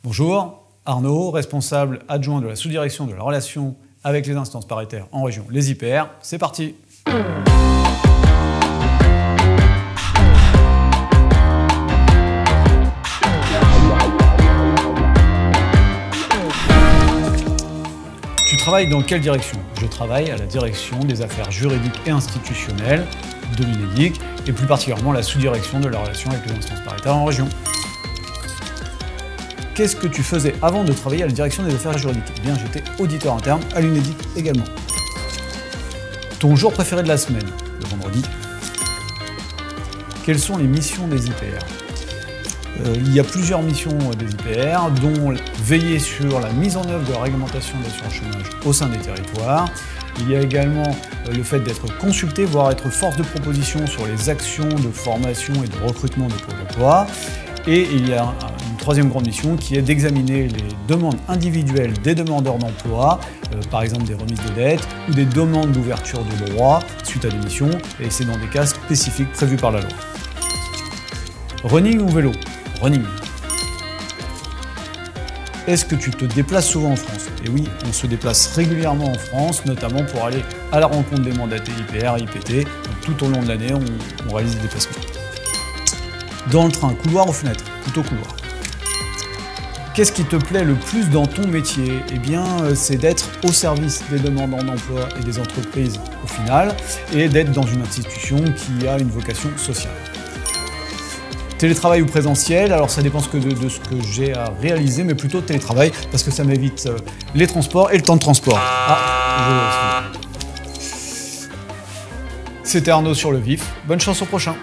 Bonjour, Arnaud, responsable adjoint de la sous-direction de la relation avec les instances paritaires en région, les IPR. C'est parti! Tu travailles dans quelle direction? Je travaille à la direction des affaires juridiques et institutionnelles de l'UNEDIC et plus particulièrement la sous-direction de la relation avec les instances paritaires en région. Qu'est-ce que tu faisais avant de travailler à la direction des affaires juridiques? Eh bien, j'étais auditeur interne à l'UNEDIC également. Ton jour préféré de la semaine? Le vendredi. Quelles sont les missions des IPR? Il y a plusieurs missions des IPR, dont veiller sur la mise en œuvre de la réglementation de l'assurance chômage au sein des territoires. Il y a également le fait d'être consulté, voire être force de proposition sur les actions de formation et de recrutement de Pôle emploi. Et il y a une troisième grande mission qui est d'examiner les demandes individuelles des demandeurs d'emploi, par exemple des remises de dettes ou des demandes d'ouverture de droits suite à des missions, et c'est dans des cas spécifiques prévus par la loi. Running ou vélo? Running. Est-ce que tu te déplaces souvent en France? Et oui, on se déplace régulièrement en France, notamment pour aller à la rencontre des mandatés IPR, IPT. Donc, tout au long de l'année, on réalise des déplacements. Dans le train, couloir ou fenêtre? Plutôt couloir. Qu'est-ce qui te plaît le plus dans ton métier? Eh bien, c'est d'être au service des demandeurs d'emploi et des entreprises au final, et d'être dans une institution qui a une vocation sociale. Télétravail ou présentiel? Alors ça dépend de ce que j'ai à réaliser, mais plutôt télétravail, parce que ça m'évite les transports et le temps de transport. C'était Arnaud sur le vif. Bonne chance au prochain.